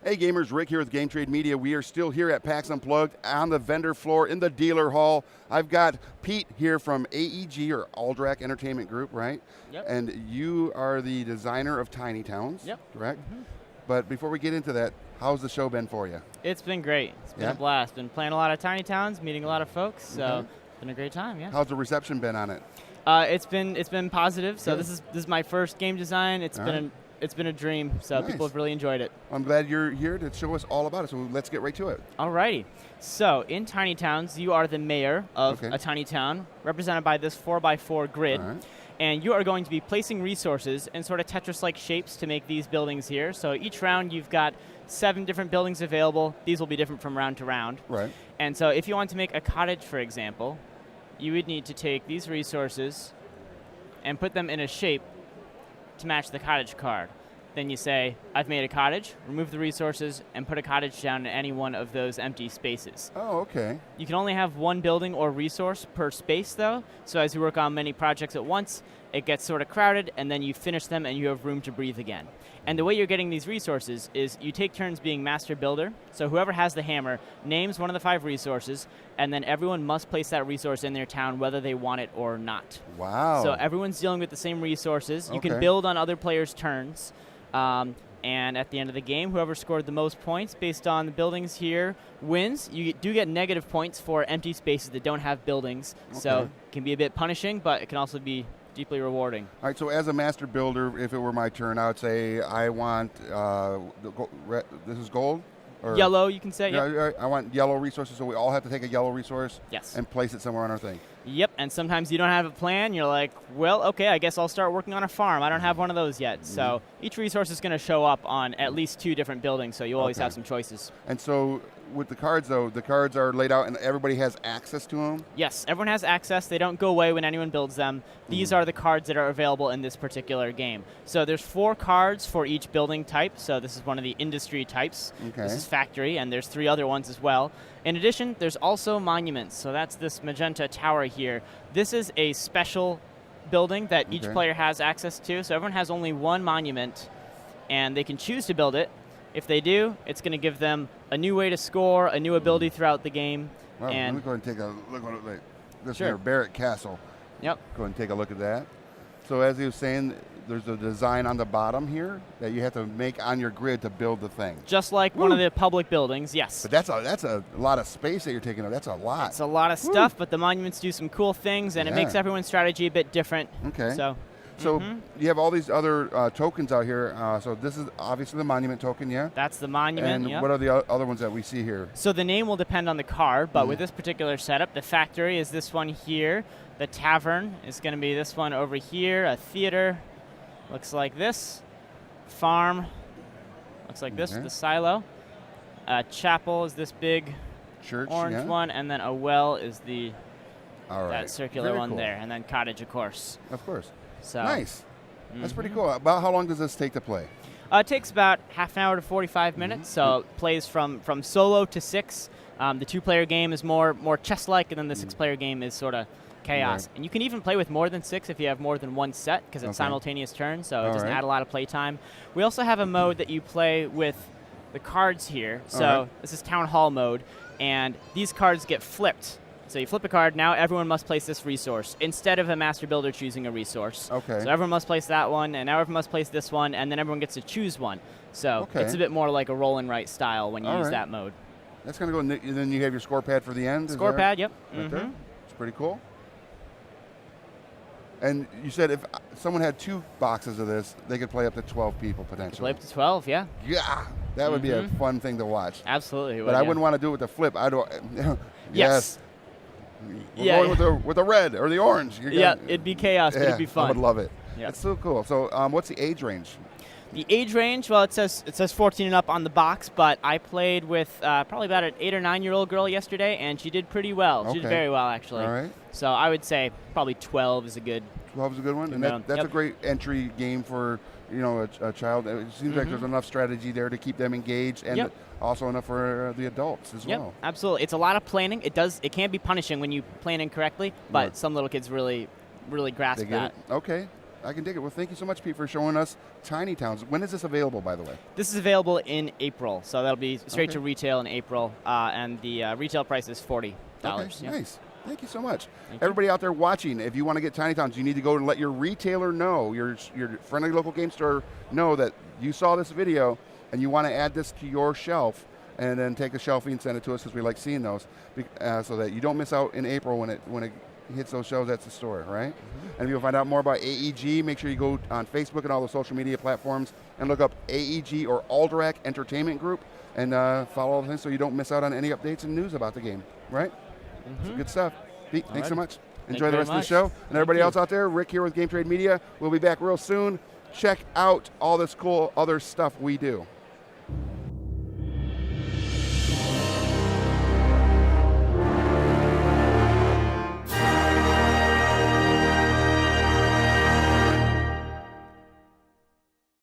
Hey gamers, Rick here with Game Trade Media. We are still here at PAX Unplugged on the vendor floor in the dealer hall. I've got Pete here from AEG, or Alderac Entertainment Group, right? Yep. And you are the designer of Tiny Towns, Yep. correct? But before we get into that, how's the show been for you? It's been great. It's been a blast. Been playing a lot of Tiny Towns, meeting a lot of folks, so it's been a great time, yeah. How's the reception been on it? It's been positive. So this is my first game design. It's been a dream. So Nice. people have really enjoyed it. I'm glad you're here to show us all about it, so let's get right to it. Alrighty. So in Tiny Towns, you are the mayor of a tiny town, represented by this 4x4 grid. All right. And you are going to be placing resources in sort of Tetris-like shapes to make these buildings here. So each round you've got 7 different buildings available. These will be different from round to round. Right. And so if you want to make a cottage, for example, you would need to take these resources and put them in a shape to match the cottage card. Then you say, I've made a cottage, remove the resources, and put a cottage down in any one of those empty spaces. Oh, okay. You can only have one building or resource per space, though, so as you work on many projects at once, it gets sort of crowded, and then you finish them and you have room to breathe again. And the way you're getting these resources is you take turns being master builder, so whoever has the hammer names one of the 5 resources, and then everyone must place that resource in their town whether they want it or not. Wow. So everyone's dealing with the same resources. You can Okay. build on other players' turns. And at the end of the game, whoever scored the most points based on the buildings here wins. You do get negative points for empty spaces that don't have buildings, so it can be a bit punishing, but it can also be deeply rewarding. All right, so as a master builder, if it were my turn, I would say I want, this is gold? Or Yellow, you can say, yep. Yeah, I want yellow resources, so we all have to take a yellow resource Yes. and place it somewhere on our thing. Yep, and sometimes you don't have a plan. You're like, well, okay, I guess I'll start working on a farm. I don't have one of those yet. So each resource is going to show up on at least 2 different buildings, so you always have some choices. And so with the cards, though, the cards are laid out and everybody has access to them? Yes, everyone has access. They don't go away when anyone builds them. These are the cards that are available in this particular game. So there's 4 cards for each building type. So this is one of the industry types. Okay. This is factory, and there's 3 other ones as well. In addition, there's also monuments. So that's this magenta tower here. This is a special building that each player has access to. So everyone has only 1 monument, and they can choose to build it. If they do, it's going to give them a new way to score, a new ability throughout the game. Well, and let me go ahead and take a look at this Sure. here, Barrett Castle. Yep. Go ahead and take a look at that. So as he was saying, there's a design on the bottom here that you have to make on your grid to build the thing. Just like one of the public buildings, yes. But that's a lot of space that you're taking up. That's a lot. It's a lot of stuff, but the monuments do some cool things, and it makes everyone's strategy a bit different. Okay. So you have all these other tokens out here. So this is obviously the monument token, yeah? that's the monument. And Yep. what are the other ones that we see here? So the name will depend on the card, but with this particular setup, the factory is this one here. The tavern is going to be this one over here. A theater looks like this. Farm looks like this with the silo. A chapel is this big Church, orange one, and then a well is the All right. that circular Very one cool. there, and then cottage, of course. Of course. So Nice. That's pretty cool. About how long does this take to play? It takes about half an hour to 45 minutes, so it plays from solo to 6. The 2-player game is more chess-like, and then the 6-player game is sort of chaos. Right. And you can even play with more than 6 if you have more than one set, because it's simultaneous turns, so it doesn't add a lot of play time. We also have a mode that you play with the cards here. So this is Town Hall mode, and these cards get flipped. So you flip a card, now everyone must place this resource, instead of a master builder choosing a resource. Okay. So everyone must place that one, and now everyone must place this one, and then everyone gets to choose one. So it's a bit more like a roll and write style when you use that mode. That's going to go, and then you have your score pad for the end? Score pad, yep. Right there? It's pretty cool. And you said if someone had 2 boxes of this, they could play up to 12 people potentially. Play up to 12, yeah. Yeah, that would be a fun thing to watch. Absolutely. But I wouldn't want to do it with the flip. I don't. Yes. We're going with the red or the orange. It'd be chaos, but it'd be fun. I would love it. Yeah. That's so cool. So what's the age range? The age range, well, it says 14 and up on the box, but I played with probably about an 8 or 9-year-old girl yesterday, and she did pretty well. She did very well, actually. All right. So I would say probably 12 is a good. 12 is a good one, and that's a great entry game for a child. It seems like there's enough strategy there to keep them engaged, and also enough for the adults as well. Absolutely. It's a lot of planning. It can be punishing when you plan incorrectly, but some little kids really grasp that. Okay. I can dig it. Well, thank you so much, Pete, for showing us Tiny Towns. When is this available, by the way? This is available in April, so that'll be straight Okay. to retail in April, and the retail price is $40. Okay, Yep. nice. Thank you so much. Thank you. Everybody out there watching, if you want to get Tiny Towns, you need to go and let your retailer know, your friendly local game store know that you saw this video and you want to add this to your shelf, and then take a shelfie and send it to us because we like seeing those, so that you don't miss out in April when it hits those shelves at the store, right? And if you find out more about AEG, make sure you go on Facebook and all the social media platforms and look up AEG or Alderac Entertainment Group and follow all the things so you don't miss out on any updates and news about the game, right? So good stuff. Pete, thanks so much. Enjoy you the very rest of the much. show. And Thank everybody you. else out there, Rick here with Game Trade Media. We'll be back real soon. Check out all this cool other stuff we do.